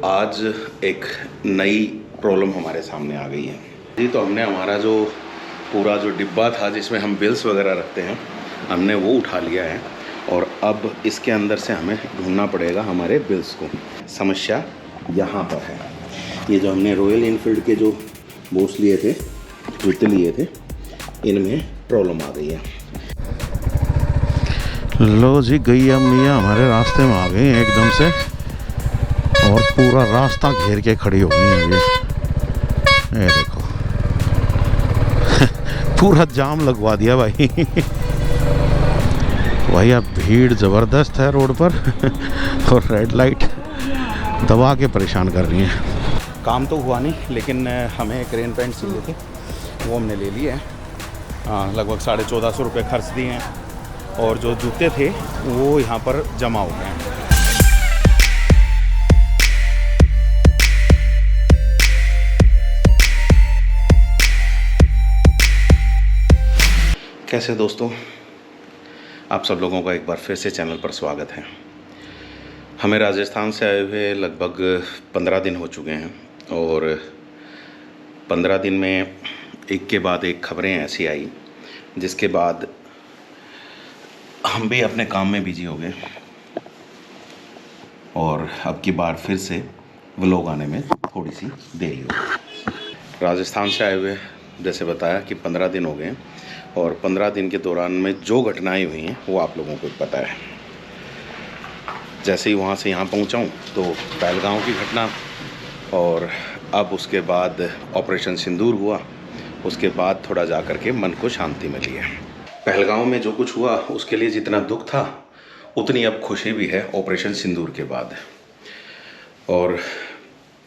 आज एक नई प्रॉब्लम हमारे सामने आ गई है जी। तो हमने हमारा जो पूरा जो डिब्बा था जिसमें हम बिल्स वगैरह रखते हैं, हमने वो उठा लिया है और अब इसके अंदर से हमें ढूंढना पड़ेगा हमारे बिल्स को। समस्या यहाँ पर है। ये जो हमने रॉयल एनफील्ड के जो बूट्स लिए थे, जूते लिए थे, इनमें प्रॉब्लम आ गई है। लो जी, गैया मियाँ हमारे रास्ते में आ गई एकदम से और पूरा रास्ता घेर के खड़ी हो गई है। ये देखो पूरा जाम लगवा दिया भाई। भाई अब भीड़ ज़बरदस्त है रोड पर और रेड लाइट दबा के परेशान कर रही है। काम तो हुआ नहीं, लेकिन हमें एक रेन पैंट चाहिए थे, वो हमने ले लिए हैं। लगभग 1450 रुपये खर्च दिए हैं और जो जूते थे वो यहाँ पर जमा हो गए हैं। कैसे दोस्तों, आप सब लोगों का एक बार फिर से चैनल पर स्वागत है। हमें राजस्थान से आए हुए लगभग 15 दिन हो चुके हैं और 15 दिन में एक के बाद एक खबरें ऐसी आई जिसके बाद हम भी अपने काम में बिजी हो गए और अब की बार फिर से व्लॉग आने में थोड़ी सी देरी हो। राजस्थान से आए हुए जैसे बताया कि 15 दिन हो गए और 15 दिन के दौरान में जो घटनाएं हुई हैं वो आप लोगों को पता है। जैसे ही वहाँ से यहाँ पहुँचा हूँ तो पहलगांव की घटना और अब उसके बाद ऑपरेशन सिंदूर हुआ, उसके बाद थोड़ा जा कर के मन को शांति मिली है। पहलगांव में जो कुछ हुआ उसके लिए जितना दुख था उतनी अब खुशी भी है ऑपरेशन सिंदूर के बाद। और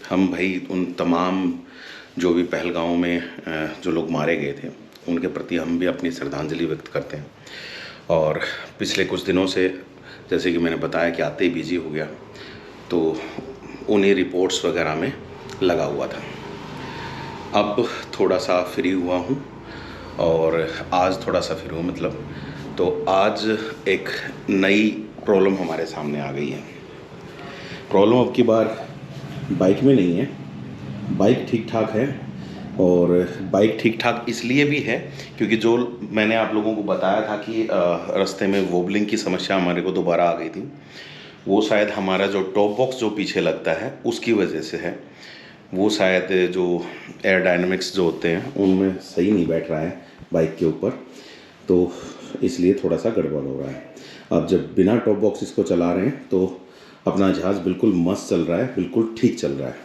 हम भाई उन तमाम जो भी पहलगांव में जो लोग मारे गए थे उनके प्रति हम भी अपनी श्रद्धांजलि व्यक्त करते हैं। और पिछले कुछ दिनों से जैसे कि मैंने बताया कि आते ही बिजी हो गया तो उन्हीं रिपोर्ट्स वगैरह में लगा हुआ था। अब थोड़ा सा फ्री हुआ हूँ और आज थोड़ा सा फ्री हूँ मतलब, तो आज एक नई प्रॉब्लम हमारे सामने आ गई है। प्रॉब्लम अब की बार बाइक में नहीं है, बाइक ठीक ठाक है। और बाइक ठीक ठाक इसलिए भी है क्योंकि जो मैंने आप लोगों को बताया था कि रास्ते में वोबलिंग की समस्या हमारे को दोबारा आ गई थी, वो शायद हमारा जो टॉप बॉक्स जो पीछे लगता है उसकी वजह से है। वो शायद जो एयर डायनामिक्स जो होते हैं उनमें सही नहीं बैठ रहा है बाइक के ऊपर, तो इसलिए थोड़ा सा गड़बड़ हो रहा है। अब जब बिना टॉप बॉक्स इसको चला रहे हैं तो अपना जहाज़ बिल्कुल मस्त चल रहा है, बिल्कुल ठीक चल रहा है।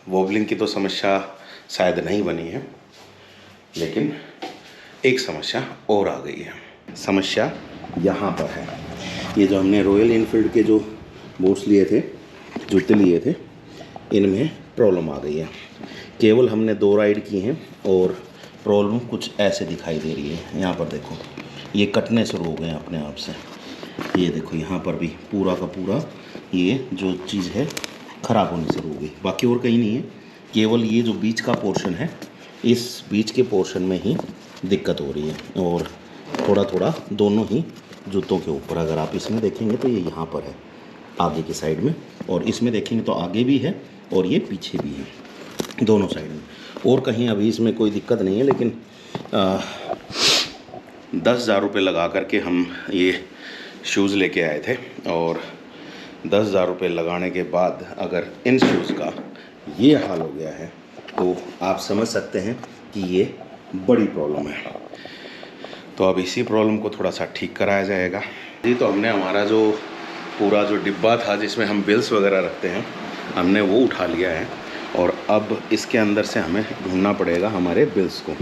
वोबलिंग की तो समस्या शायद नहीं बनी है, लेकिन एक समस्या और आ गई है। समस्या यहाँ पर है। ये जो हमने रॉयल एनफील्ड के जो बूट्स लिए थे, जूते लिए थे, इनमें प्रॉब्लम आ गई है। केवल हमने 2 राइड की हैं और प्रॉब्लम कुछ ऐसे दिखाई दे रही है। यहाँ पर देखो, ये कटने शुरू हो गए हैं अपने आप से। ये देखो यहाँ पर भी पूरा का पूरा ये जो चीज़ है ख़राब होनी शुरू हो गई। बाकी और कहीं नहीं है, केवल ये जो बीच का पोर्शन है, इस बीच के पोर्शन में ही दिक्कत हो रही है। और थोड़ा थोड़ा दोनों ही जूतों के ऊपर अगर आप इसमें देखेंगे तो ये यहाँ पर है आगे की साइड में, और इसमें देखेंगे तो आगे भी है और ये पीछे भी है, दोनों साइड में। और कहीं अभी इसमें कोई दिक्कत नहीं है, लेकिन 10,000 रुपये लगा करके हम ये शूज़ लेके आए थे और 10,000 रुपये लगाने के बाद अगर इन शूज़ का ये हाल हो गया है तो आप समझ सकते हैं कि ये बड़ी प्रॉब्लम है। तो अब इसी प्रॉब्लम को थोड़ा सा ठीक कराया जाएगा जी। तो हमने हमारा जो पूरा जो डिब्बा था जिसमें हम बिल्स वगैरह रखते हैं, हमने वो उठा लिया है और अब इसके अंदर से हमें ढूंढना पड़ेगा हमारे बिल्स को।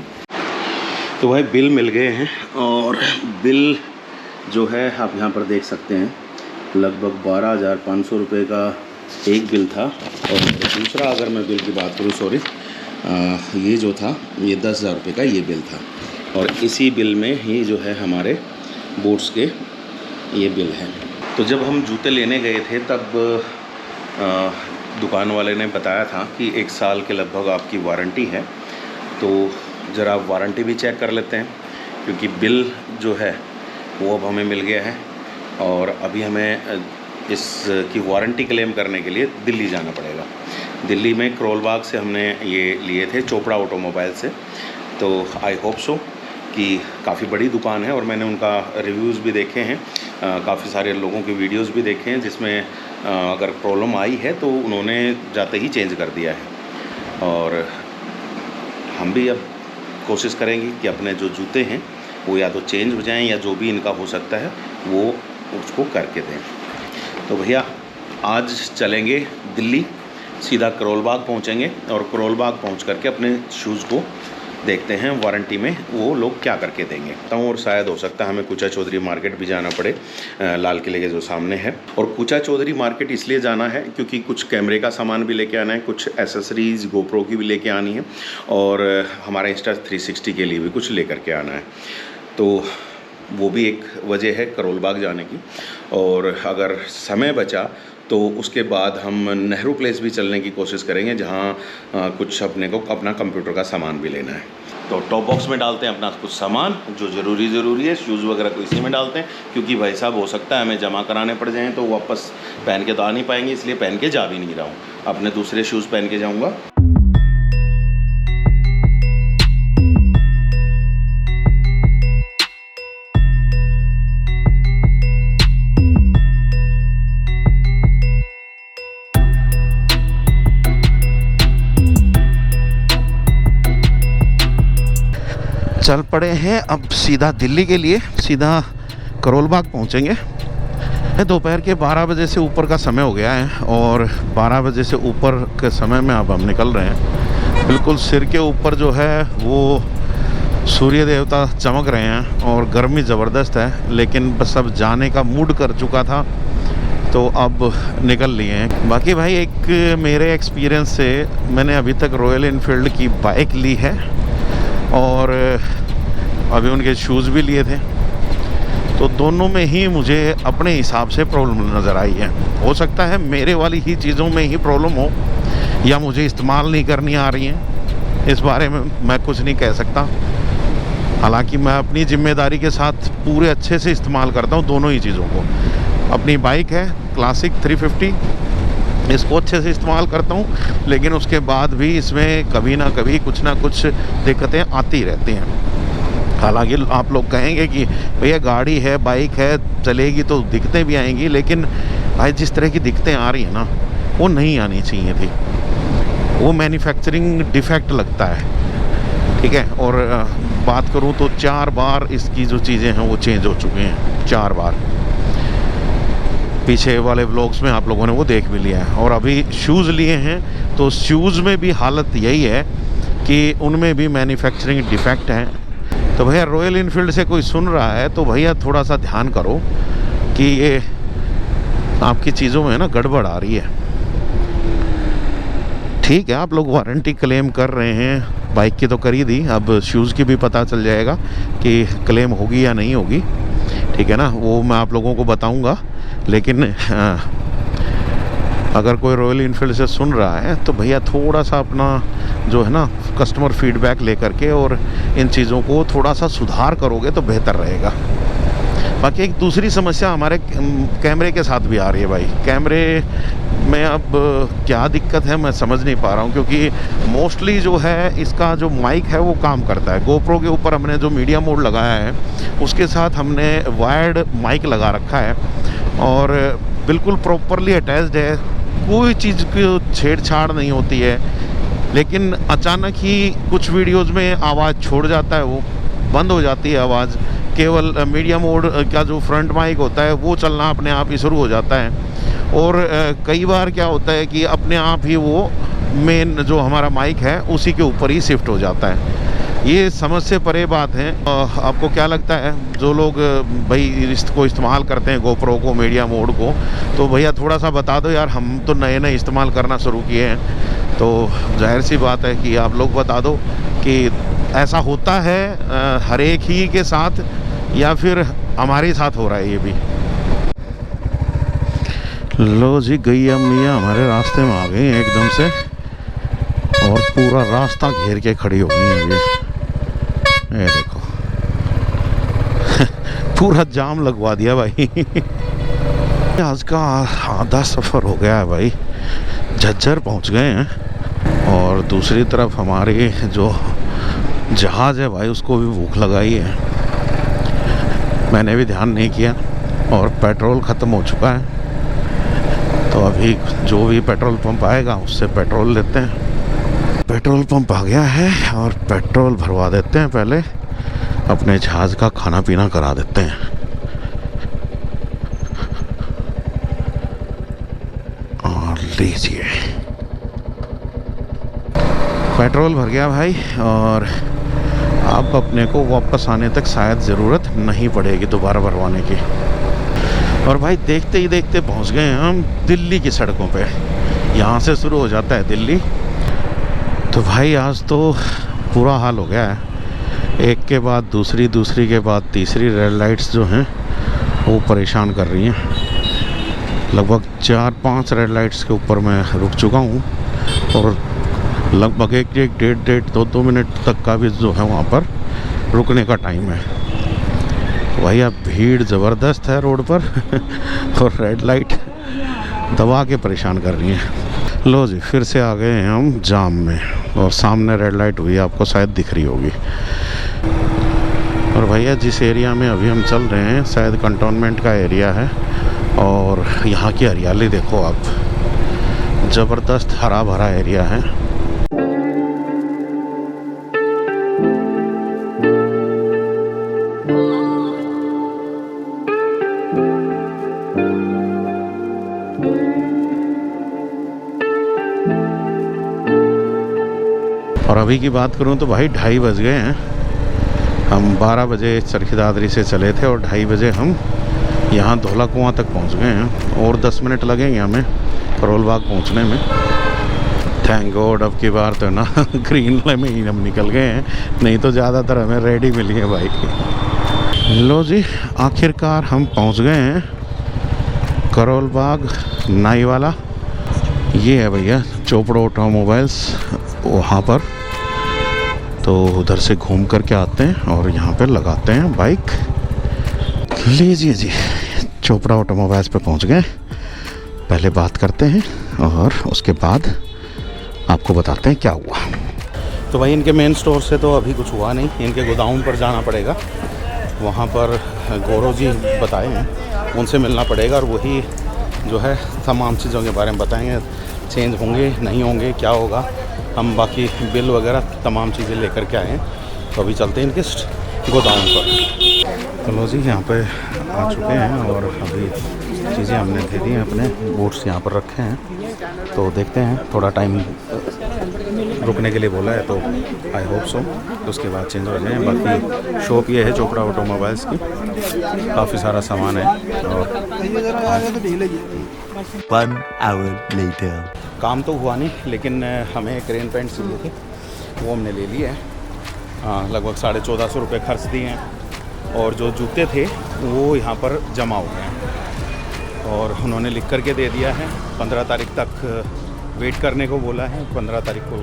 तो भाई बिल मिल गए हैं और बिल जो है आप यहाँ पर देख सकते हैं, लगभग 12,500 रुपये का एक बिल था। और दूसरा अगर मैं बिल की बात करूँ, ये जो था ये 10,000 रुपये का ये बिल था। और इसी बिल में ही जो है हमारे बूट्स के ये बिल है। तो जब हम जूते लेने गए थे तब दुकान वाले ने बताया था कि 1 साल के लगभग आपकी वारंटी है, तो ज़रा आप वारंटी भी चेक कर लेते हैं, क्योंकि बिल जो है वो अब हमें मिल गया है और अभी हमें इसकी वारंटी क्लेम करने के लिए दिल्ली जाना पड़ेगा। दिल्ली में करोल बाग से हमने ये लिए थे, चोपड़ा ऑटोमोबाइल से। तो आई होप सो कि काफ़ी बड़ी दुकान है और मैंने उनका रिव्यूज़ भी देखे हैं, काफ़ी सारे लोगों के वीडियोस भी देखे हैं जिसमें अगर प्रॉब्लम आई है तो उन्होंने जाते ही चेंज कर दिया है। और हम भी अब कोशिश करेंगे कि अपने जो जूते हैं वो या तो चेंज हो जाएं या जो भी इनका हो सकता है वो उसको करके दें। तो भैया आज चलेंगे दिल्ली, सीधा करोल बाग पहुँचेंगे और करोल बाग पहुँच करके अपने शूज़ को देखते हैं वारंटी में वो लोग क्या करके देंगे। और शायद हो सकता है हमें कुचा चौधरी मार्केट भी जाना पड़े, लाल किले के जो सामने है। और कुचा चौधरी मार्केट इसलिए जाना है क्योंकि कुछ कैमरे का सामान भी लेके आना है, कुछ एसेसरीज़ गोप्रो की भी लेके आनी है और हमारा इंस्टा 360 के लिए भी कुछ लेकर के आना है। तो वो भी एक वजह है करोल बाग जाने की। और अगर समय बचा तो उसके बाद हम नेहरू प्लेस भी चलने की कोशिश करेंगे, जहाँ कुछ अपने को अपना कंप्यूटर का सामान भी लेना है। तो टॉप बॉक्स में डालते हैं अपना कुछ सामान जो ज़रूरी है, शूज़ वगैरह को इसी में डालते हैं, क्योंकि भाई साहब हो सकता है हमें जमा कराने पड़ जाएँ तो वापस पहन के तो आ नहीं पाएंगे, इसलिए पहन के जा भी नहीं रहा हूँ। अपने दूसरे शूज़ पहन के जाऊँगा। चल पड़े हैं अब सीधा दिल्ली के लिए, सीधा करोल बाग पहुँचेंगे। दोपहर के 12 बजे से ऊपर का समय हो गया है और 12 बजे से ऊपर के समय में अब हम निकल रहे हैं। बिल्कुल सिर के ऊपर जो है वो सूर्य देवता चमक रहे हैं और गर्मी ज़बरदस्त है, लेकिन बस अब जाने का मूड कर चुका था तो अब निकल लिए हैं। बाकी भाई एक मेरे एक्सपीरियंस से मैंने अभी तक रॉयल एनफील्ड की बाइक ली है और अभी उनके शूज़ भी लिए थे, तो दोनों में ही मुझे अपने हिसाब से प्रॉब्लम नज़र आई है। हो सकता है मेरे वाली ही चीज़ों में ही प्रॉब्लम हो या मुझे इस्तेमाल नहीं करनी आ रही हैं, इस बारे में मैं कुछ नहीं कह सकता। हालांकि मैं अपनी ज़िम्मेदारी के साथ पूरे अच्छे से इस्तेमाल करता हूँ दोनों ही चीज़ों को। अपनी बाइक है क्लासिक 350, इसको अच्छे से इस्तेमाल करता हूँ, लेकिन उसके बाद भी इसमें कभी ना कभी कुछ ना कुछ दिक्कतें आती रहती हैं। हालांकि आप लोग कहेंगे कि भैया गाड़ी है, बाइक है, चलेगी तो दिक्कतें भी आएंगी, लेकिन भाई जिस तरह की दिक्कतें आ रही हैं ना वो नहीं आनी चाहिए थी। वो मैन्युफैक्चरिंग डिफेक्ट लगता है, ठीक है। और बात करूँ तो 4 बार इसकी जो चीज़ें हैं वो चेंज हो चुकी हैं, 4 बार। पीछे वाले व्लॉग्स में आप लोगों ने वो देख भी लिया है। और अभी शूज़ लिए हैं तो शूज़ में भी हालत यही है कि उनमें भी मैन्युफैक्चरिंग डिफेक्ट है। तो भैया रॉयल एनफील्ड से कोई सुन रहा है तो भैया थोड़ा सा ध्यान करो कि ये आपकी चीज़ों में ना गड़बड़ आ रही है। ठीक है, आप लोग वारंटी क्लेम कर रहे हैं, बाइक की तो कर ही दी, अब शूज़ की भी पता चल जाएगा कि क्लेम होगी या नहीं होगी, ठीक है ना। वो मैं आप लोगों को बताऊंगा। लेकिन अगर कोई रॉयल एनफील्ड से सुन रहा है तो भैया थोड़ा सा अपना जो है ना कस्टमर फीडबैक लेकर के और इन चीज़ों को थोड़ा सा सुधार करोगे तो बेहतर रहेगा। बाकी एक दूसरी समस्या हमारे कैमरे के साथ भी आ रही है भाई। कैमरे में अब क्या दिक्कत है मैं समझ नहीं पा रहा हूँ, क्योंकि मोस्टली जो है इसका जो माइक है वो काम करता है। गोप्रो के ऊपर हमने जो मीडिया मोड लगाया है उसके साथ हमने वायर्ड माइक लगा रखा है और बिल्कुल प्रॉपरली अटैच्ड है, कोई चीज़ की छेड़छाड़ नहीं होती है। लेकिन अचानक ही कुछ वीडियोस में आवाज़ छोड़ जाता है, वो बंद हो जाती है आवाज़। केवल मीडिया मोड का जो फ्रंट माइक होता है वो चलना अपने आप ही शुरू हो जाता है। और कई बार क्या होता है कि अपने आप ही वो मेन जो हमारा माइक है उसी के ऊपर ही शिफ्ट हो जाता है। ये समझ से परे बात है। आपको क्या लगता है जो लोग भाई इसको इस्तेमाल करते हैं गोप्रो को, मीडिया मोड को, तो भैया थोड़ा सा बता दो यार, हम तो नए इस्तेमाल करना शुरू किए हैं, तो जाहिर सी बात है कि आप लोग बता दो कि ऐसा होता है हर एक ही के साथ या फिर हमारे साथ हो रहा है ये भी। लो जी, गैया मैया हमारे रास्ते में आ गई एकदम से और पूरा रास्ता घेर के खड़ी हो गई है ये देखो। पूरा जाम लगवा दिया भाई। आज का आधा सफ़र हो गया है भाई, झज्जर पहुंच गए हैं। और दूसरी तरफ हमारे जो जहाज़ है भाई, उसको भी भूख लगाई है, मैंने भी ध्यान नहीं किया। और पेट्रोल ख़त्म हो चुका है, तो अभी जो भी पेट्रोल पंप आएगा उससे पेट्रोल लेते हैं। पेट्रोल पंप आ गया है और पेट्रोल भरवा देते हैं, पहले अपने जहाज़ का खाना पीना करा देते हैं। और लीजिए, पेट्रोल भर गया भाई, और अब अपने को वापस आने तक शायद ज़रूरत नहीं पड़ेगी दोबारा भरवाने की। और भाई देखते ही देखते पहुंच गए हैं हम दिल्ली की सड़कों पे। यहाँ से शुरू हो जाता है दिल्ली। तो भाई आज तो बुरा हाल हो गया है, एक के बाद दूसरी, दूसरी के बाद तीसरी रेड लाइट्स जो हैं वो परेशान कर रही हैं। लगभग 4-5 रेड लाइट्स के ऊपर मैं रुक चुका हूँ, और लगभग 1-1, 1.5, 2-2 मिनट तक का भी जो है वहाँ पर रुकने का टाइम है। तो भाई अब भीड़ ज़बरदस्त है रोड पर और रेड लाइट दबा के परेशान कर रही है। लो जी, फिर से आ गए हैं हम जाम में, और सामने रेड लाइट हुई, आपको शायद दिख रही होगी। और भैया जिस एरिया में अभी हम चल रहे हैं शायद कंटोनमेंट का एरिया है, और यहाँ की हरियाली देखो आप, ज़बरदस्त हरा भरा एरिया है। और अभी की बात करूं तो भाई 2:30 बज गए हैं। हम 12 बजे चरखी दादरी से चले थे, और 2:30 बजे हम यहाँ धौला कुआं तक पहुँच गए हैं, और 10 मिनट लगेंगे हमें करोल बाग पहुँचने में। थैंक गॉड अब की बार तो ना ग्रीन में ही हम निकल गए हैं, नहीं तो ज़्यादातर हमें रेड ही मिली है भाई। लो जी, आखिरकार हम पहुँच गए हैं करोल बाग नाई वाला। ये है भैया चोपड़ा ऑटोमोबाइल्स वहाँ पर। तो उधर से घूम कर के आते हैं और यहाँ पे लगाते हैं बाइक। लीजिए जी, चोपड़ा ऑटोमोबाइल्स पे पहुँच गए। पहले बात करते हैं और उसके बाद आपको बताते हैं क्या हुआ। तो भाई इनके मेन स्टोर से तो अभी कुछ हुआ नहीं, इनके गोदाम पर जाना पड़ेगा। वहाँ पर गौरव जी बताए हैं, उनसे मिलना पड़ेगा, और वही जो है तमाम चीज़ों के बारे में बताएंगे, चेंज होंगे नहीं होंगे, क्या होगा। हम बाकी बिल वगैरह तमाम चीज़ें लेकर के आए हैं। तो अभी चलते हैं इनके गोदाम पर। तो लो जी, यहाँ पे आ चुके हैं, और अभी चीज़ें हमने दे दी हैं, अपने बूट्स यहाँ पर रखे हैं। तो देखते हैं, थोड़ा टाइम रुकने के लिए बोला है, तो आई होप सो उसके बाद चेंज हो जाए। बाकी शॉप ये है चोपड़ा ऑटोमोबाइल्स की, काफ़ी सारा सामान है। और 1 hour later. काम तो हुआ नहीं, लेकिन हमें एक रेन पैंट चाहिए थे, वो हमने ले लिया है। लगभग 1450 रुपये खर्च दिए हैं। और जो जूते थे वो यहाँ पर जमा हो गए हैं, और उन्होंने लिख कर के दे दिया है 15 तारीख तक वेट करने को बोला है। 15 तारीख को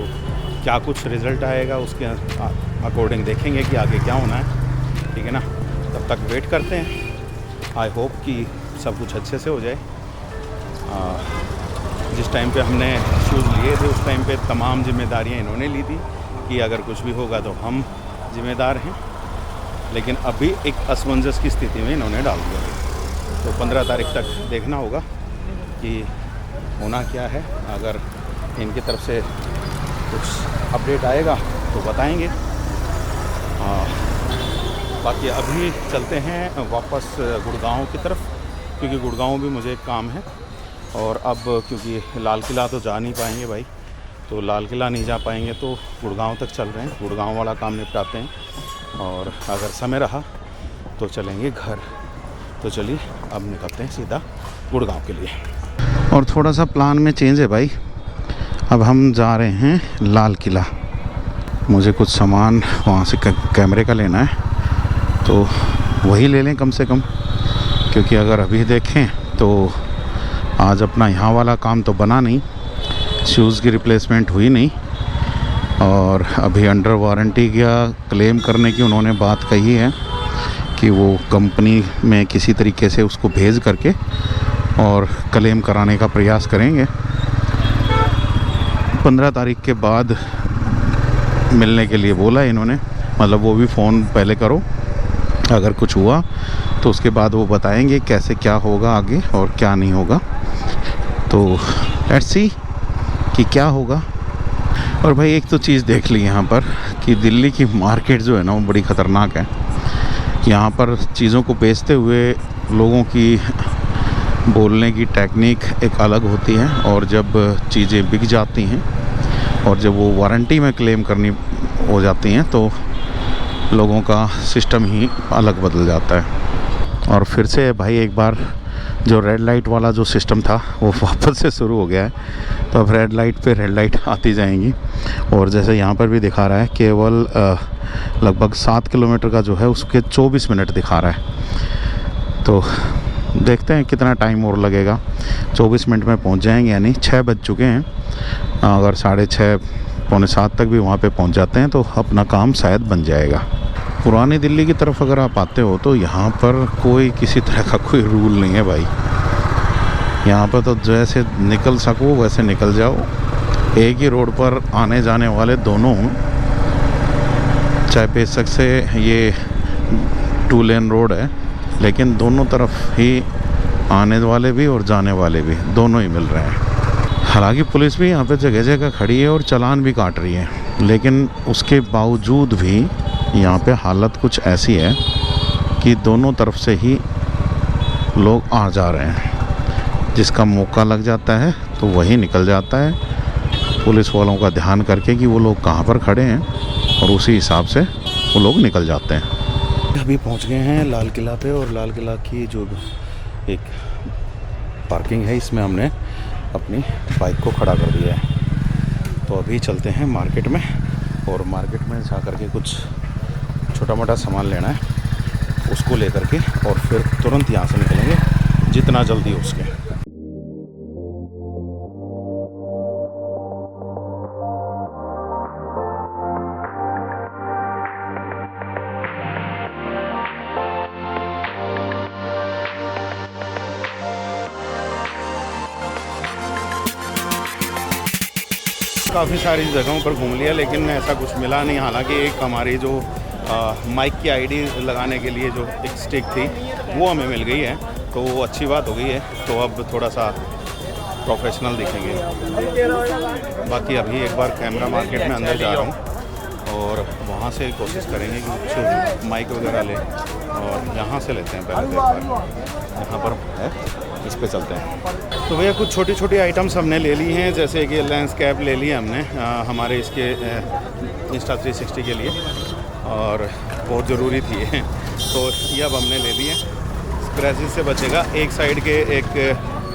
क्या कुछ रिज़ल्ट आएगा उसके अकॉर्डिंग देखेंगे कि आगे क्या होना है, ठीक है ना। तब तक वेट करते हैं। आई होप कि सब कुछ अच्छे से हो जाए। जिस टाइम पे हमने शूज़ लिए थे उस टाइम पे तमाम जिम्मेदारियां इन्होंने ली थी कि अगर कुछ भी होगा तो हम जिम्मेदार हैं, लेकिन अभी एक असमंजस की स्थिति में इन्होंने डाल दिया है। तो 15 तारीख तक देखना होगा कि होना क्या है। अगर इनकी तरफ से कुछ अपडेट आएगा तो बताएंगे। बाकी अभी चलते हैं वापस गुड़गांव की तरफ, क्योंकि गुड़गांव भी मुझे एक काम है। और अब क्योंकि लाल किला तो जा नहीं पाएंगे भाई, तो लाल किला नहीं जा पाएंगे तो गुड़गांव तक चल रहे हैं, गुड़गांव वाला काम निपटाते हैं, और अगर समय रहा तो चलेंगे घर। तो चलिए अब निकलते हैं सीधा गुड़गांव के लिए। और थोड़ा सा प्लान में चेंज है भाई, अब हम जा रहे हैं लाल किला। मुझे कुछ सामान वहाँ से कैमरे का लेना है, तो वही ले लें कम से कम, क्योंकि अगर अभी देखें तो आज अपना यहाँ वाला काम तो बना नहीं, शूज़ की रिप्लेसमेंट हुई नहीं, और अभी अंडर वारंटी का क्लेम करने की उन्होंने बात कही है कि वो कंपनी में किसी तरीके से उसको भेज करके और क्लेम कराने का प्रयास करेंगे। 15 तारीख के बाद मिलने के लिए बोला इन्होंने, मतलब वो भी फ़ोन पहले करो, अगर कुछ हुआ तो उसके बाद वो बताएंगे कैसे क्या होगा आगे और क्या नहीं होगा। तो लेट्स सी कि क्या होगा। और भाई एक तो चीज़ देख ली यहाँ पर कि दिल्ली की मार्केट जो है ना वो बड़ी ख़तरनाक है। यहाँ पर चीज़ों को बेचते हुए लोगों की बोलने की टेक्निक एक अलग होती है, और जब चीज़ें बिक जाती हैं और जब वो वारंटी में क्लेम करनी हो जाती हैं तो लोगों का सिस्टम ही अलग बदल जाता है। और फिर से भाई एक बार जो रेड लाइट वाला जो सिस्टम था वो वापस से शुरू हो गया है। तो अब रेड लाइट पे रेड लाइट आती जाएंगी, और जैसे यहाँ पर भी दिखा रहा है केवल लगभग 7 किलोमीटर का जो है उसके 24 मिनट दिखा रहा है। तो देखते हैं कितना टाइम और लगेगा। 24 मिनट में पहुँच जाएंगे, यानी 6 बज चुके हैं। अगर 6:30 पौने 7 तक भी वहाँ पे पहुँच जाते हैं तो अपना काम शायद बन जाएगा। पुरानी दिल्ली की तरफ अगर आप आते हो तो यहाँ पर कोई किसी तरह का कोई रूल नहीं है भाई। यहाँ पर तो जैसे निकल सको वैसे निकल जाओ। एक ही रोड पर आने जाने वाले दोनों, चाहे बेशक से ये 2 लेन रोड है, लेकिन दोनों तरफ ही आने वाले भी और जाने वाले भी दोनों ही मिल रहे हैं। हालांकि पुलिस भी यहाँ पे जगह जगह खड़ी है और चालान भी काट रही है, लेकिन उसके बावजूद भी यहाँ पे हालत कुछ ऐसी है कि दोनों तरफ से ही लोग आ जा रहे हैं। जिसका मौका लग जाता है तो वही निकल जाता है, पुलिस वालों का ध्यान करके कि वो लोग कहाँ पर खड़े हैं, और उसी हिसाब से वो लोग निकल जाते हैं। अभी पहुँच गए हैं लाल किला पे, और लाल किला की जो एक पार्किंग है इसमें हमने अपनी बाइक को खड़ा कर दिया है। तो अभी चलते हैं मार्केट में, और मार्केट में जा कर के कुछ छोटा मोटा सामान लेना है, उसको लेकर के और फिर तुरंत यहाँ से निकलेंगे जितना जल्दी हो सके। काफ़ी सारी जगहों पर घूम लिया, लेकिन ऐसा कुछ मिला नहीं। हालांकि एक हमारी जो माइक की आईडी लगाने के लिए जो एक स्टिक थी वो हमें मिल गई है, तो वो अच्छी बात हो गई है। तो अब थोड़ा सा प्रोफेशनल दिखेंगे। बाकी अभी एक बार कैमरा मार्केट में अंदर जा रहा हूँ, और वहाँ से कोशिश करेंगे कि कुछ माइक वगैरह लें, और यहाँ से लेते हैं पहले। एक बार यहाँ पर है, इस पे चलते हैं। तो भैया कुछ छोटी छोटी आइटम्स हमने ले ली हैं, जैसे कि लेंस कैप ले ली हमने हमारे इसके Insta360 के लिए, और बहुत ज़रूरी थी तो ये अब हमने ले लिए। स्क्रैचेस से बचेगा। एक साइड के एक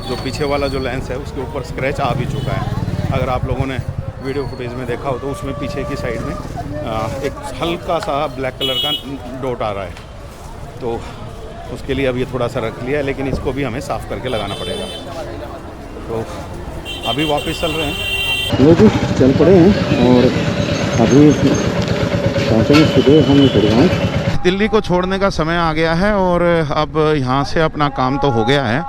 जो पीछे वाला जो लेंस है उसके ऊपर स्क्रैच आ भी चुका है। अगर आप लोगों ने वीडियो फुटेज में देखा हो तो उसमें पीछे की साइड में एक हल्का सा ब्लैक कलर का डॉट आ रहा है, तो उसके लिए अब ये थोड़ा सा रख लिया है, लेकिन इसको भी हमें साफ़ करके लगाना पड़ेगा। तो अभी वापस चल रहे हैं, वो भी चल पड़े हैं, और अभी पहुँचेंगे सुबह हम गुड़गांव। दिल्ली को छोड़ने का समय आ गया है, और अब यहाँ से अपना काम तो हो गया है।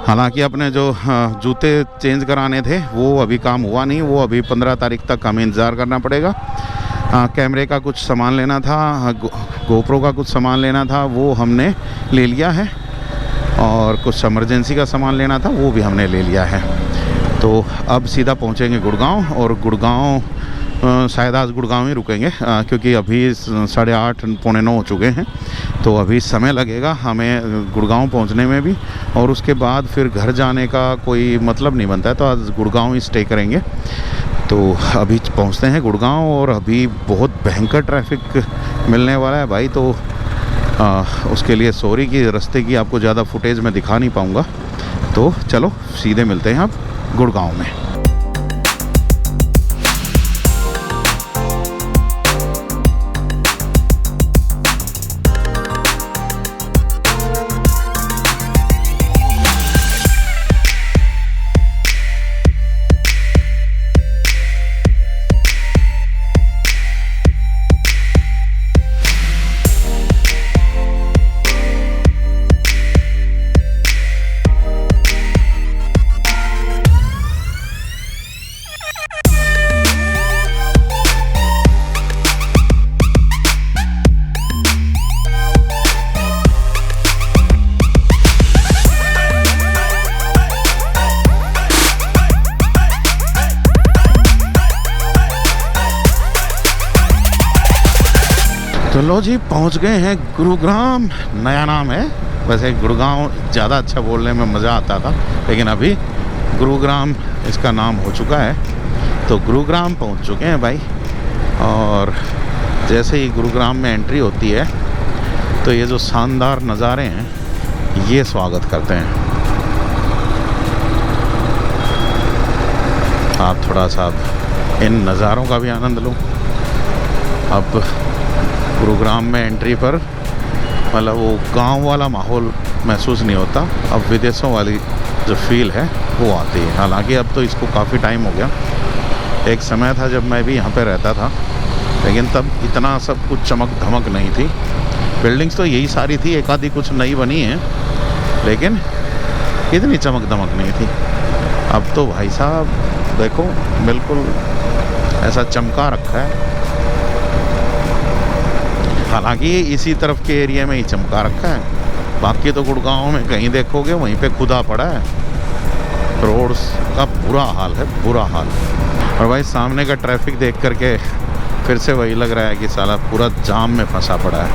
हालांकि अपने जो जूते चेंज कराने थे वो अभी काम हुआ नहीं, वो अभी 15 तारीख तक हमें इंतज़ार करना पड़ेगा। कैमरे का कुछ सामान लेना था, गोप्रो का कुछ सामान लेना था, वो हमने ले लिया है, और कुछ इमरजेंसी का सामान लेना था वो भी हमने ले लिया है। तो अब सीधा पहुंचेंगे गुड़गांव, और गुड़गांव शायद आज गुड़गांव ही रुकेंगे, क्योंकि अभी 8:30 पौने 9 हो चुके हैं, तो अभी समय लगेगा हमें गुड़गांव पहुंचने में भी, और उसके बाद फिर घर जाने का कोई मतलब नहीं बनता है, तो आज गुड़गांव ही स्टे करेंगे। तो अभी पहुंचते हैं गुड़गांव, और अभी बहुत भयंकर ट्रैफिक मिलने वाला है भाई। तो उसके लिए सॉरी कि रास्ते की आपको ज़्यादा फुटेज में दिखा नहीं पाऊँगा। तो चलो सीधे मिलते हैं अब गुड़गांव में। तो लो जी, पहुंच गए हैं गुरुग्राम। नया नाम है वैसे, गुड़गांव ज़्यादा अच्छा बोलने में मज़ा आता था, लेकिन अभी गुरुग्राम इसका नाम हो चुका है। तो गुरुग्राम पहुंच चुके हैं भाई। और जैसे ही गुरुग्राम में एंट्री होती है तो ये जो शानदार नज़ारे हैं ये स्वागत करते हैं। आप थोड़ा सा इन नज़ारों का भी आनंद लो। अब गुरुग्राम में एंट्री पर मतलब वो गांव वाला माहौल महसूस नहीं होता, अब विदेशों वाली जो फील है वो आती है। हालांकि अब तो इसको काफ़ी टाइम हो गया। एक समय था जब मैं भी यहाँ पे रहता था, लेकिन तब इतना सब कुछ चमक धमक नहीं थी। बिल्डिंग्स तो यही सारी थी, एक आधी कुछ नई बनी है, लेकिन इतनी चमक धमक नहीं थी। अब तो भाई साहब देखो, बिल्कुल ऐसा चमका रखा है। हालांकि इसी तरफ के एरिया में ही चमका रखा है, बाकी तो गुड़गांव में कहीं देखोगे वहीं पे खुदा पड़ा है। रोड्स का बुरा हाल है, बुरा हाल। और भाई सामने का ट्रैफिक देख करके फिर से वही लग रहा है कि साला पूरा जाम में फंसा पड़ा है।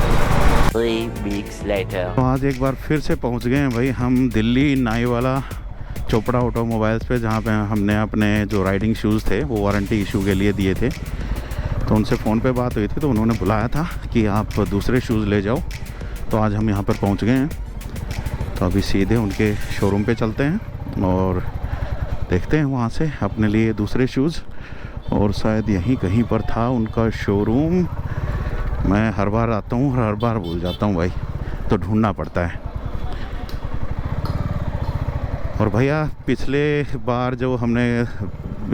3 weeks later. तो आज एक बार फिर से पहुंच गए हैं भाई हम दिल्ली नाईवाला चोपड़ा ऑटोमोबाइल्स पे, जहाँ पे हमने अपने जो राइडिंग शूज़ थे वो वारंटी इशू के लिए दिए थे। तो उनसे फ़ोन पे बात हुई थी, तो उन्होंने बुलाया था कि आप दूसरे शूज़ ले जाओ। तो आज हम यहाँ पर पहुँच गए हैं। तो अभी सीधे उनके शोरूम पे चलते हैं और देखते हैं वहाँ से अपने लिए दूसरे शूज़। और शायद यहीं कहीं पर था उनका शोरूम। मैं हर बार आता हूँ और हर बार भूल जाता हूँ भाई, तो ढूंढना पड़ता है। और भैया पिछले बार जो हम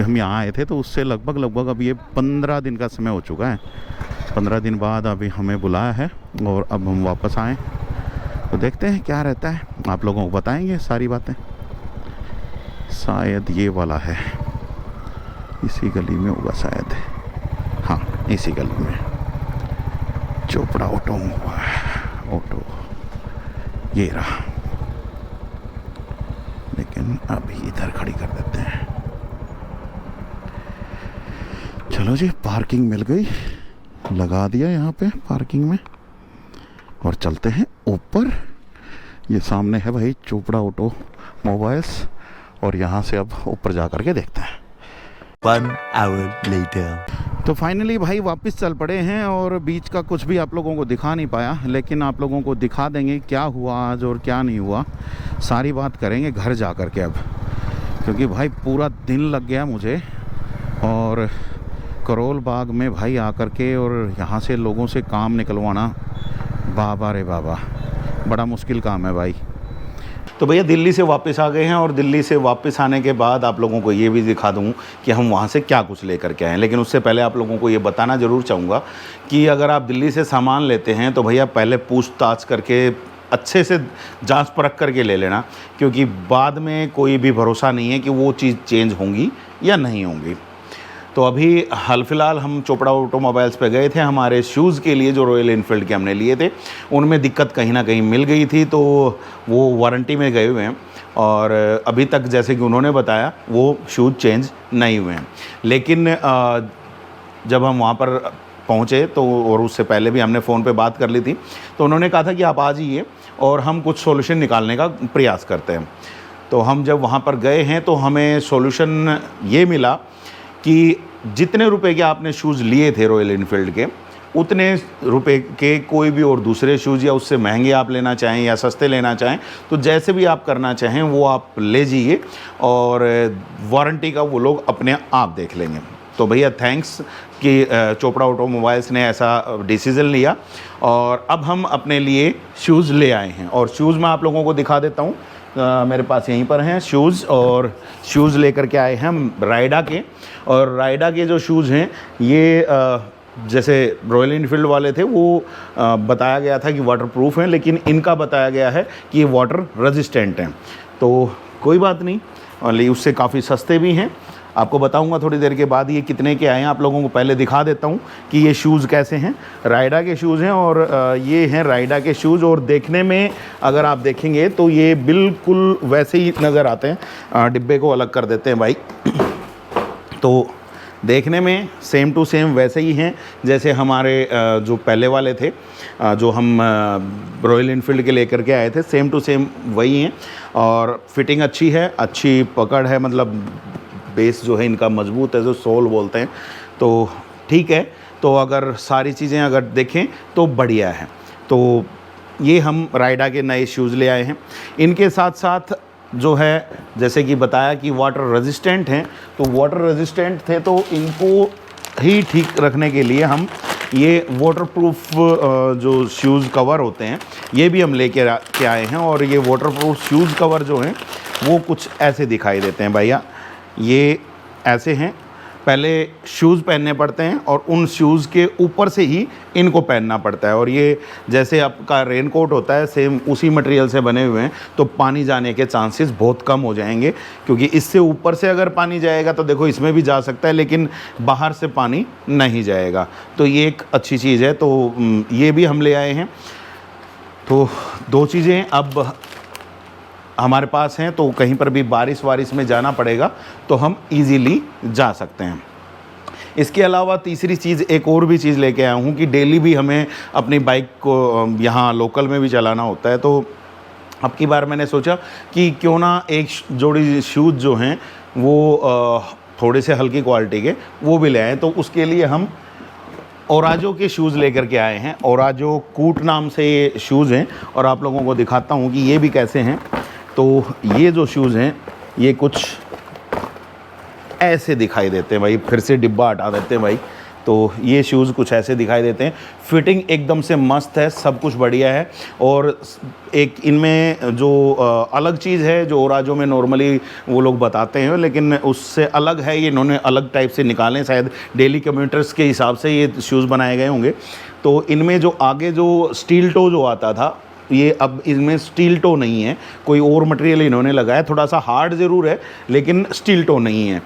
यहाँ आए थे तो उससे लगभग अब ये 15 दिन का समय हो चुका है। 15 दिन बाद अभी हमें बुलाया है और अब हम वापस आए। तो देखते हैं क्या रहता है, आप लोगों को बताएंगे सारी बातें। शायद ये वाला है, इसी गली में होगा शायद। हाँ, इसी गली में चोपड़ा ऑटो ये रहा। लेकिन अभी इधर खड़ी कर देते हैं। चलो जी, पार्किंग मिल गई, लगा दिया यहाँ पे पार्किंग में और चलते हैं ऊपर। ये सामने है भाई चोपड़ा ऑटोमोबाइल्स और यहाँ से अब ऊपर जा कर के देखते हैं। 1 hour later. तो फाइनली भाई वापस चल पड़े हैं और बीच का कुछ भी आप लोगों को दिखा नहीं पाया, लेकिन आप लोगों को दिखा देंगे क्या हुआ आज और क्या नहीं हुआ। सारी बात करेंगे घर जा कर के अब, क्योंकि भाई पूरा दिन लग गया मुझे। और करोल बाग में भाई आकर के और यहाँ से लोगों से काम निकलवाना, बाबा रे बाबा, बड़ा मुश्किल काम है भाई। तो भैया दिल्ली से वापस आ गए हैं और दिल्ली से वापस आने के बाद आप लोगों को ये भी दिखा दूं कि हम वहाँ से क्या कुछ लेकर के आए। लेकिन उससे पहले आप लोगों को ये बताना ज़रूर चाहूँगा कि अगर आप दिल्ली से सामान लेते हैं तो भैया पहले पूछताछ करके अच्छे से जांच परख करके ले लेना, क्योंकि बाद में कोई भी भरोसा नहीं है कि वो चीज़ चेंज होंगी या नहीं होंगी। तो अभी हाल फिलहाल हम चोपड़ा ऑटोमोबाइल्स पे गए थे हमारे शूज़ के लिए, जो रॉयल एनफील्ड के हमने लिए थे। उनमें दिक्कत कहीं ना कहीं मिल गई थी, तो वो वारंटी में गए हुए हैं और अभी तक जैसे कि उन्होंने बताया वो शूज़ चेंज नहीं हुए हैं। लेकिन जब हम वहाँ पर पहुँचे तो, और उससे पहले भी हमने फ़ोन पे बात कर ली थी, तो उन्होंने कहा था कि आप आ जाइए और हम कुछ सॉल्यूशन निकालने का प्रयास करते हैं। तो हम जब वहाँ पर गए हैं तो हमें सॉल्यूशन ये मिला कि जितने रुपए के आपने शूज़ लिए थे रॉयल एनफील्ड के, उतने रुपए के कोई भी और दूसरे शूज़ या उससे महंगे आप लेना चाहें या सस्ते लेना चाहें, तो जैसे भी आप करना चाहें वो आप ले जाइए और वारंटी का वो लोग अपने आप देख लेंगे। तो भैया थैंक्स कि चोपड़ा ऑटोमोबाइल्स ने ऐसा डिसीज़न लिया और अब हम अपने लिए शूज़ ले आए हैं। और शूज़ मैं आप लोगों को दिखा देता हूँ, मेरे पास यहीं पर हैं शूज़, और शूज़ लेकर के आए हैं हम राइडा के। और राइडा के जो शूज़ हैं ये जैसे रॉयल एनफील्ड वाले थे वो बताया गया था कि वाटरप्रूफ हैं, लेकिन इनका बताया गया है कि ये वाटर रेजिस्टेंट हैं। तो कोई बात नहीं, और उससे काफ़ी सस्ते भी हैं। आपको बताऊंगा थोड़ी देर के बाद ये कितने के आए हैं। आप लोगों को पहले दिखा देता हूं कि ये शूज़ कैसे हैं। राइडा के शूज़ हैं और ये हैं राइडा के शूज़, और देखने में अगर आप देखेंगे तो ये बिल्कुल वैसे ही नज़र आते हैं। डिब्बे को अलग कर देते हैं भाई। तो देखने में सेम टू सेम वैसे ही हैं जैसे हमारे जो पहले वाले थे, जो हम रॉयल इनफील्ड के लेकर के आए थे, सेम टू सेम वही हैं। और फिटिंग अच्छी है, अच्छी पकड़ है, मतलब बेस जो है इनका मजबूत है, जो सोल बोलते हैं, तो ठीक है। तो अगर सारी चीज़ें अगर देखें तो बढ़िया है। तो ये हम राइडा के नए शूज़ ले आए हैं। इनके साथ साथ जो है जैसे कि बताया कि वाटर रेजिस्टेंट हैं, तो वाटर रेजिस्टेंट थे तो इनको ही ठीक रखने के लिए हम ये वाटरप्रूफ जो शूज़ कवर होते हैं ये भी हम लेके आए हैं। और ये वाटरप्रूफ शूज़ कवर जो हैं वो कुछ ऐसे दिखाई देते हैं भैया, ये ऐसे हैं। पहले शूज़ पहनने पड़ते हैं और उन शूज़ के ऊपर से ही इनको पहनना पड़ता है। और ये जैसे आपका रेनकोट होता है सेम उसी मटेरियल से बने हुए हैं, तो पानी जाने के चांसेस बहुत कम हो जाएंगे, क्योंकि इससे ऊपर से अगर पानी जाएगा तो देखो इसमें भी जा सकता है, लेकिन बाहर से पानी नहीं जाएगा। तो ये एक अच्छी चीज़ है, तो ये भी हम ले आए हैं। तो 2 चीज़ें अब हमारे पास हैं, तो कहीं पर भी बारिश वारिश में जाना पड़ेगा तो हम इजीली जा सकते हैं। इसके अलावा तीसरी चीज़, एक और भी चीज़ लेके आया हूँ कि डेली भी हमें अपनी बाइक को यहाँ लोकल में भी चलाना होता है। तो अब की बार मैंने सोचा कि क्यों ना एक जोड़ी शूज़ जो हैं वो थोड़े से हल्की क्वालिटी के वो भी ले आएँ। तो उसके लिए हम ओराजो के शूज़ लेकर के आए हैं। ओराजो कूट नाम से ये शूज़ हैं और आप लोगों को दिखाता हूँ कि ये भी कैसे हैं। तो ये जो शूज़ हैं ये कुछ ऐसे दिखाई देते हैं भाई, फिर से डिब्बा हटा देते हैं भाई। तो ये शूज़ कुछ ऐसे दिखाई देते हैं। फिटिंग एकदम से मस्त है, सब कुछ बढ़िया है। और एक इनमें जो अलग चीज़ है जो ओराजो में नॉर्मली वो लोग बताते हैं, लेकिन उससे अलग है, ये इन्होंने अलग टाइप से निकाले, शायद डेली कम्यूटर्स के हिसाब से ये शूज़ बनाए गए होंगे। तो इनमें जो आगे जो स्टील टो जो आता था, ये अब इसमें स्टील टो नहीं है, कोई और मटेरियल इन्होंने लगाया, थोड़ा सा हार्ड ज़रूर है लेकिन स्टील टो नहीं है।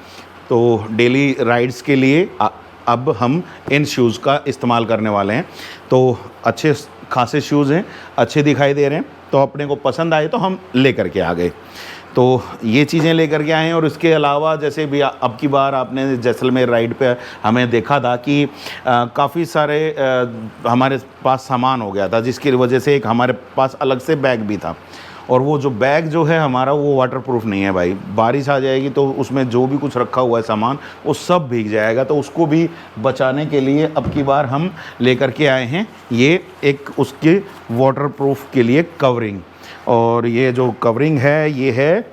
तो डेली राइड्स के लिए अब हम इन शूज़ का इस्तेमाल करने वाले हैं। तो अच्छे खासे शूज़ हैं, अच्छे दिखाई दे रहे हैं, तो अपने को पसंद आए तो हम ले कर के आ गए। तो ये चीज़ें लेकर के आए हैं। और इसके अलावा जैसे भी अब की बार आपने जैसलमेर राइड पे हमें देखा था कि काफ़ी सारे हमारे पास सामान हो गया था, जिसकी वजह से एक हमारे पास अलग से बैग भी था। और वो जो बैग जो है हमारा वो वाटरप्रूफ नहीं है भाई, बारिश आ जाएगी तो उसमें जो भी कुछ रखा हुआ है सामान वो सब भीग जाएगा। तो उसको भी बचाने के लिए अब की बार हम लेकर के आए हैं ये एक उसके वाटरप्रूफ के लिए कवरिंग। और ये जो कवरिंग है ये है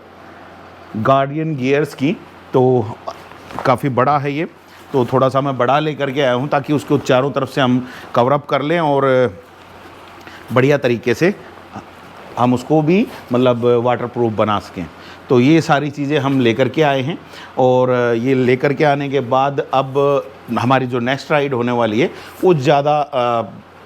गार्डियन गियर्स की, तो काफ़ी बड़ा है ये, तो थोड़ा सा मैं बड़ा लेकर के आया हूँ ताकि उसको चारों तरफ से हम कवर अप कर लें और बढ़िया तरीके से हम उसको भी मतलब वाटरप्रूफ बना सकें। तो ये सारी चीज़ें हम लेकर के आए हैं। और ये लेकर के आने के बाद अब हमारी जो नेक्स्ट राइड होने वाली है वो ज़्यादा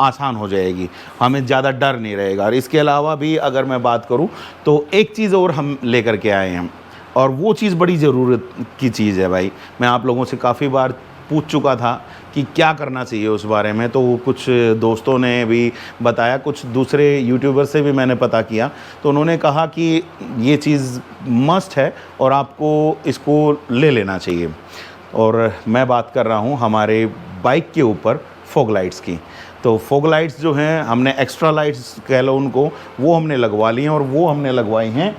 आसान हो जाएगी, हमें ज़्यादा डर नहीं रहेगा। और इसके अलावा भी अगर मैं बात करूं तो एक चीज़ और हम लेकर के आए हैं, और वो चीज़ बड़ी ज़रूरत की चीज़ है भाई। मैं आप लोगों से काफ़ी बार पूछ चुका था कि क्या करना चाहिए उस बारे में, तो कुछ दोस्तों ने भी बताया, कुछ दूसरे यूट्यूबर से भी मैंने पता किया, तो उन्होंने कहा कि ये चीज़ मस्ट है और आपको इसको ले लेना चाहिए। और मैं बात कर रहा हूँ हमारे बाइक के ऊपर फॉग लाइट्स की। तो फॉग लाइट्स जो हैं, हमने एक्स्ट्रा लाइट्स कह लो उनको, वो हमने लगवा ली हैं। और वो हमने लगवाई हैं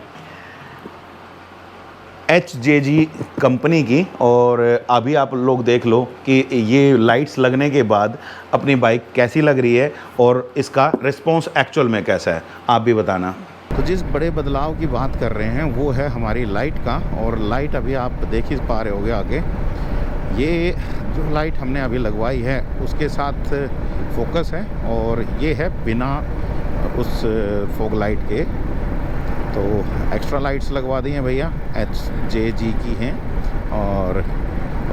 HJG कंपनी की। और अभी आप लोग देख लो कि ये लाइट्स लगने के बाद अपनी बाइक कैसी लग रही है और इसका रिस्पॉन्स एक्चुअल में कैसा है, आप भी बताना। तो जिस बड़े बदलाव की बात कर रहे हैं वो है हमारी लाइट का। और लाइट अभी आप देख ही पा रहे होगे आगे, ये जो लाइट हमने अभी लगवाई है उसके साथ फोकस है, और ये है बिना उस फॉग लाइट के। तो एक्स्ट्रा लाइट्स लगवा दी हैं भैया, HJG की हैं। और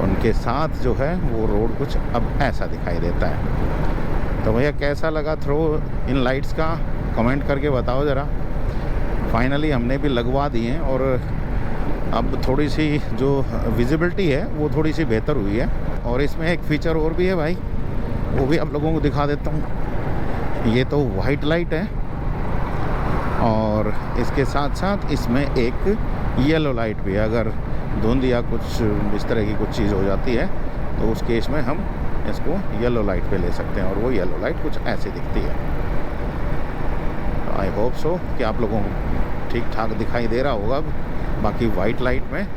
उनके साथ जो है वो रोड कुछ अब ऐसा दिखाई देता है। तो भैया कैसा लगा थ्रो इन लाइट्स का, कमेंट करके बताओ ज़रा। फाइनली हमने भी लगवा दी हैं और अब थोड़ी सी जो विजिबिलिटी है वो थोड़ी सी बेहतर हुई है। और इसमें एक फ़ीचर और भी है भाई, वो भी आप लोगों को दिखा देता हूँ। ये तो वाइट लाइट है और इसके साथ साथ इसमें एक येलो लाइट भी है। अगर धुंध या कुछ इस तरह की कुछ चीज़ हो जाती है तो उस केस में हम इसको येलो लाइट पे ले सकते हैं और वो येलो लाइट कुछ ऐसे दिखती है। आई होप सो कि आप लोगों को ठीक ठाक दिखाई दे रहा होगा। बाकी वाइट लाइट में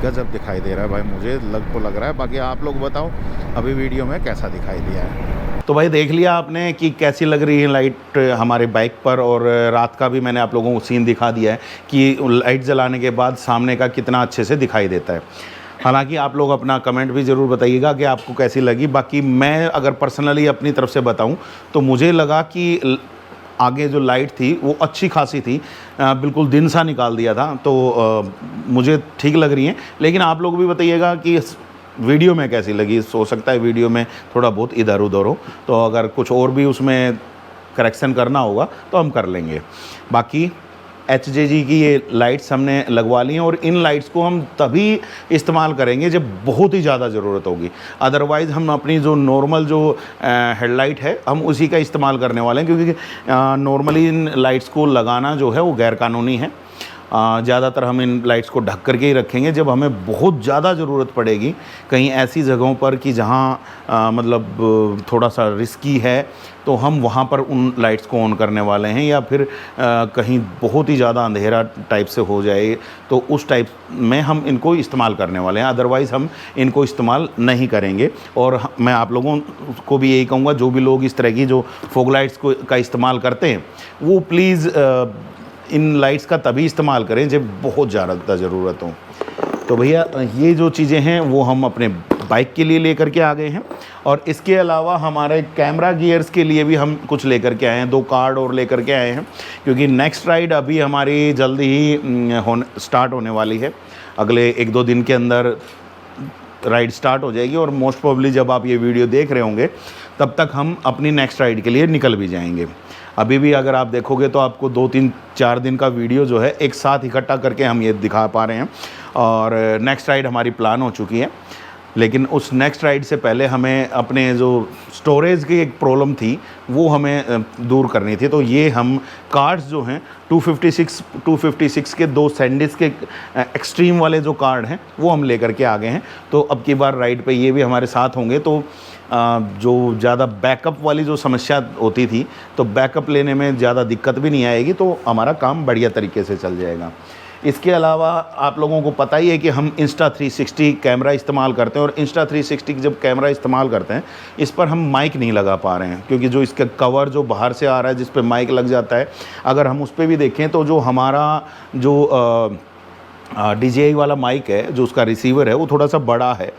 गजब दिखाई दे रहा है भाई, मुझे लग रहा है। बाकी आप लोग बताओ अभी वीडियो में कैसा दिखाई दिया है। तो भाई देख लिया आपने कि कैसी लग रही है लाइट हमारे बाइक पर, और रात का भी मैंने आप लोगों को सीन दिखा दिया है कि लाइट जलाने के बाद सामने का कितना अच्छे से दिखाई देता है। हालांकि आप लोग अपना कमेंट भी ज़रूर बताइएगा कि आपको कैसी लगी। बाकी मैं अगर पर्सनली अपनी तरफ से बताऊं तो मुझे लगा कि आगे जो लाइट थी वो अच्छी खासी थी, बिल्कुल दिन सा निकाल दिया था, तो मुझे ठीक लग रही हैं। लेकिन आप लोग भी बताइएगा कि वीडियो में कैसी लगी। हो सकता है वीडियो में थोड़ा बहुत इधर उधर हो, तो अगर कुछ और भी उसमें करेक्शन करना होगा तो हम कर लेंगे। बाकी HJG की ये लाइट्स हमने लगवा ली हैं और इन लाइट्स को हम तभी इस्तेमाल करेंगे जब बहुत ही ज़्यादा ज़रूरत होगी। अदरवाइज़ हम अपनी जो नॉर्मल जो हेडलाइट है हम उसी का इस्तेमाल करने वाले हैं, क्योंकि नॉर्मली इन लाइट्स को लगाना जो है वो गैरकानूनी है। ज़्यादातर हम इन लाइट्स को ढक करके ही रखेंगे। जब हमें बहुत ज़्यादा ज़रूरत पड़ेगी कहीं ऐसी जगहों पर कि जहाँ मतलब थोड़ा सा रिस्की है, तो हम वहाँ पर उन लाइट्स को ऑन करने वाले हैं। या फिर कहीं बहुत ही ज़्यादा अंधेरा टाइप से हो जाए तो उस टाइप में हम इनको इस्तेमाल करने वाले हैं। अदरवाइज़ हम इनको इस्तेमाल नहीं करेंगे। और मैं आप लोगों को भी यही कहूँगा, जो भी लोग इस तरह की जो फॉग लाइट्स का इस्तेमाल करते हैं वो प्लीज़ इन लाइट्स का तभी इस्तेमाल करें जब बहुत ज़्यादा ज़रूरत हो। तो भैया ये जो चीज़ें हैं वो हम अपने बाइक के लिए लेकर के आ गए हैं, और इसके अलावा हमारे कैमरा गियर्स के लिए भी हम कुछ लेकर के आए हैं। 2 कार्ड और लेकर के आए हैं, क्योंकि नेक्स्ट राइड अभी हमारी जल्दी ही स्टार्ट होने वाली है। अगले 1-2 दिन के अंदर राइड स्टार्ट हो जाएगी, और मोस्ट प्रोबेबली जब आप ये वीडियो देख रहे होंगे तब तक हम अपनी नेक्स्ट राइड के लिए निकल भी जाएंगे। अभी भी अगर आप देखोगे तो आपको 2-3-4 दिन का वीडियो जो है एक साथ इकट्ठा करके हम ये दिखा पा रहे हैं। और नेक्स्ट राइड हमारी प्लान हो चुकी है, लेकिन उस नेक्स्ट राइड से पहले हमें अपने जो स्टोरेज की एक प्रॉब्लम थी वो हमें दूर करनी थी। तो ये हम कार्ड्स जो हैं 256 के 2 सैंडिस के एक्सट्रीम वाले जो कार्ड हैं वो हम लेकर के आ गए हैं। तो अब की बार राइड पे ये भी हमारे साथ होंगे, तो जो ज़्यादा बैकअप वाली जो समस्या होती थी तो बैकअप लेने में ज़्यादा दिक्कत भी नहीं आएगी, तो हमारा काम बढ़िया तरीके से चल जाएगा। इसके अलावा आप लोगों को पता ही है कि हम Insta360 कैमरा इस्तेमाल करते हैं, और Insta360 जब कैमरा इस्तेमाल करते हैं इस पर हम माइक नहीं लगा पा रहे हैं, क्योंकि जो इसका कवर जो बाहर से आ रहा है जिस पे माइक लग जाता है, अगर हम उस पर भी देखें तो जो हमारा जो DJI वाला माइक है, जो उसका रिसीवर है वो थोड़ा सा बड़ा है,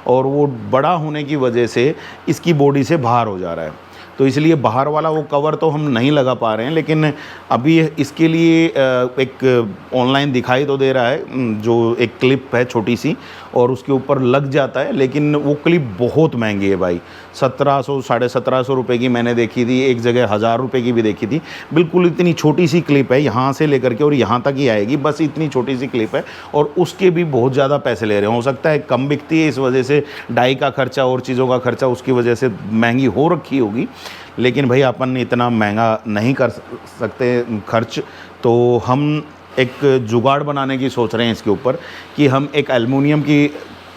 और वो बड़ा होने की वजह से इसकी बॉडी से बाहर हो जा रहा है। तो इसलिए बाहर वाला वो कवर तो हम नहीं लगा पा रहे हैं। लेकिन अभी इसके लिए एक ऑनलाइन दिखाई तो दे रहा है, जो एक क्लिप है छोटी सी और उसके ऊपर लग जाता है, लेकिन वो क्लिप बहुत महंगी है भाई। 1700-1750 रुपये की मैंने देखी थी, एक जगह 1000 रुपये की भी देखी थी। बिल्कुल इतनी छोटी सी क्लिप है, यहाँ से लेकर के और यहाँ तक ही आएगी, बस इतनी छोटी सी क्लिप है, और उसके भी बहुत ज़्यादा पैसे ले रहे हैं। हो सकता है कम बिकती है, इस वजह से डाई का खर्चा और चीज़ों का खर्चा उसकी वजह से महंगी हो रखी होगी। लेकिन भाई अपन इतना महंगा नहीं कर सकते खर्च, तो हम एक जुगाड़ बनाने की सोच रहे हैं इसके ऊपर, कि हम एक एल्युमिनियम की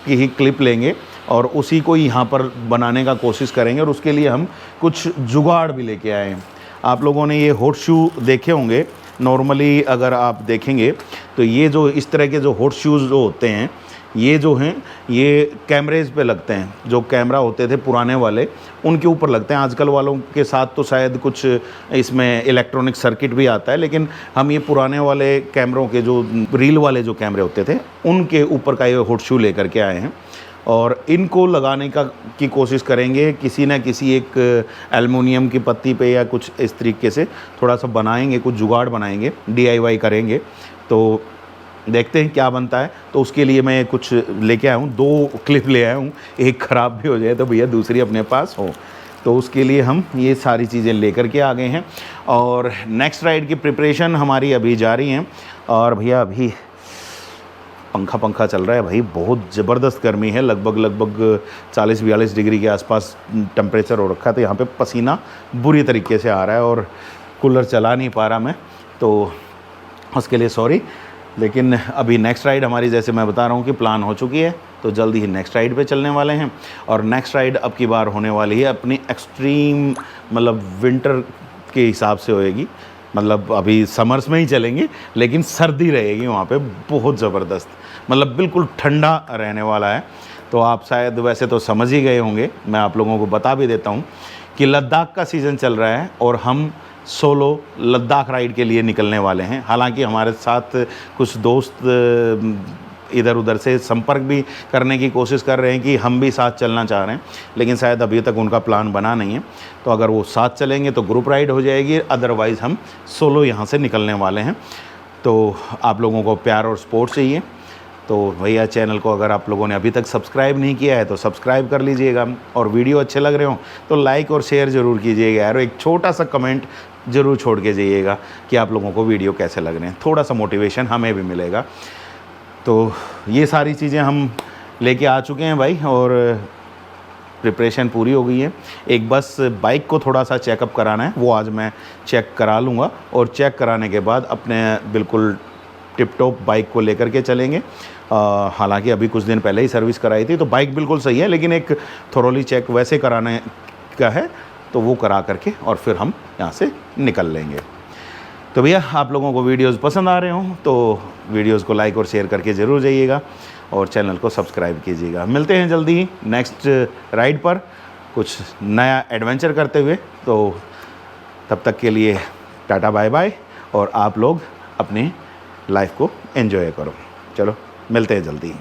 ही क्लिप लेंगे और उसी को यहाँ पर बनाने का कोशिश करेंगे, और उसके लिए हम कुछ जुगाड़ भी लेके आए हैं। आप लोगों ने ये हॉट शू देखे होंगे, नॉर्मली अगर आप देखेंगे तो ये जो इस तरह के जो हॉट शूज़ जो होते हैं ये जो हैं ये कैमरेज पे लगते हैं। जो कैमरा होते थे पुराने वाले उनके ऊपर लगते हैं। आजकल वालों के साथ तो शायद कुछ इसमें इलेक्ट्रॉनिक सर्किट भी आता है, लेकिन हम ये पुराने वाले कैमरों के जो रील वाले जो कैमरे होते थे उनके ऊपर का ये हॉट शू लेकर के आए हैं, और इनको लगाने की कोशिश करेंगे किसी न किसी एक एल्युमिनियम की पत्ती पे या कुछ इस तरीके से थोड़ा सा बनाएंगे, कुछ जुगाड़ बनाएंगे, DIY करेंगे। तो देखते हैं क्या बनता है। तो उसके लिए मैं कुछ लेके आया हूँ, 2 क्लिप ले आया हूँ, एक ख़राब भी हो जाए तो भैया दूसरी अपने पास हो। तो उसके लिए हम ये सारी चीज़ें लेकर के आ गए हैं, और नेक्स्ट राइड की प्रिपरेशन हमारी अभी जारी है। और भैया अभी पंखा चल रहा है भाई, बहुत ज़बरदस्त गर्मी है, लगभग 40-42 डिग्री के आसपास टेम्परेचर हो रखा है। तो यहाँ पे पसीना बुरी तरीके से आ रहा है, और कूलर चला नहीं पा रहा मैं, तो उसके लिए सॉरी। लेकिन अभी नेक्स्ट राइड हमारी, जैसे मैं बता रहा हूँ कि प्लान हो चुकी है, तो जल्दी ही नेक्स्ट राइड पे चलने वाले हैं। और नेक्स्ट राइड अब की बार होने वाली है अपनी एक्सट्रीम, मतलब विंटर के हिसाब से होएगी। मतलब अभी समर्स में ही चलेंगे, लेकिन सर्दी रहेगी वहाँ पे बहुत ज़बरदस्त, मतलब बिल्कुल ठंडा रहने वाला है। तो आप शायद वैसे तो समझ ही गए होंगे, मैं आप लोगों को बता भी देता हूँ कि लद्दाख का सीज़न चल रहा है और हम सोलो लद्दाख राइड के लिए निकलने वाले हैं। हालांकि हमारे साथ कुछ दोस्त इधर उधर से संपर्क भी करने की कोशिश कर रहे हैं कि हम भी साथ चलना चाह रहे हैं, लेकिन शायद अभी तक उनका प्लान बना नहीं है। तो अगर वो साथ चलेंगे तो ग्रुप राइड हो जाएगी, अदरवाइज़ हम सोलो यहाँ से निकलने वाले हैं। तो आप लोगों को प्यार और सपोर्ट चाहिए, तो भैया चैनल को अगर आप लोगों ने अभी तक सब्सक्राइब नहीं किया है तो सब्सक्राइब कर लीजिएगा, और वीडियो अच्छे लग रहे हो तो लाइक और शेयर ज़रूर कीजिएगा यार। एक छोटा सा कमेंट ज़रूर छोड़ के जाइएगा कि आप लोगों को वीडियो कैसे लग रहे हैं, थोड़ा सा मोटिवेशन हमें भी मिलेगा। तो ये सारी चीज़ें हम लेके आ चुके हैं भाई, और प्रिपरेशन पूरी हो गई है। एक बस बाइक को थोड़ा सा चेकअप कराना है, वो आज मैं चेक करा लूँगा, और चेक कराने के बाद अपने बिल्कुल टिप टॉप बाइक को लेकर के चलेंगे। हालांकि अभी कुछ दिन पहले ही सर्विस कराई थी, तो बाइक बिल्कुल सही है, लेकिन एक थोरोली चेक वैसे कराने का है, तो वो करा करके और फिर हम यहाँ से निकल लेंगे। तो भैया आप लोगों को वीडियोस पसंद आ रहे हों तो वीडियोस को लाइक और शेयर करके ज़रूर जाइएगा, और चैनल को सब्सक्राइब कीजिएगा। मिलते हैं जल्दी ही नेक्स्ट राइड पर कुछ नया एडवेंचर करते हुए। तो तब तक के लिए टाटा बाय बाय, और आप लोग अपनी लाइफ को एंजॉय करो। चलो मिलते हैं जल्दी।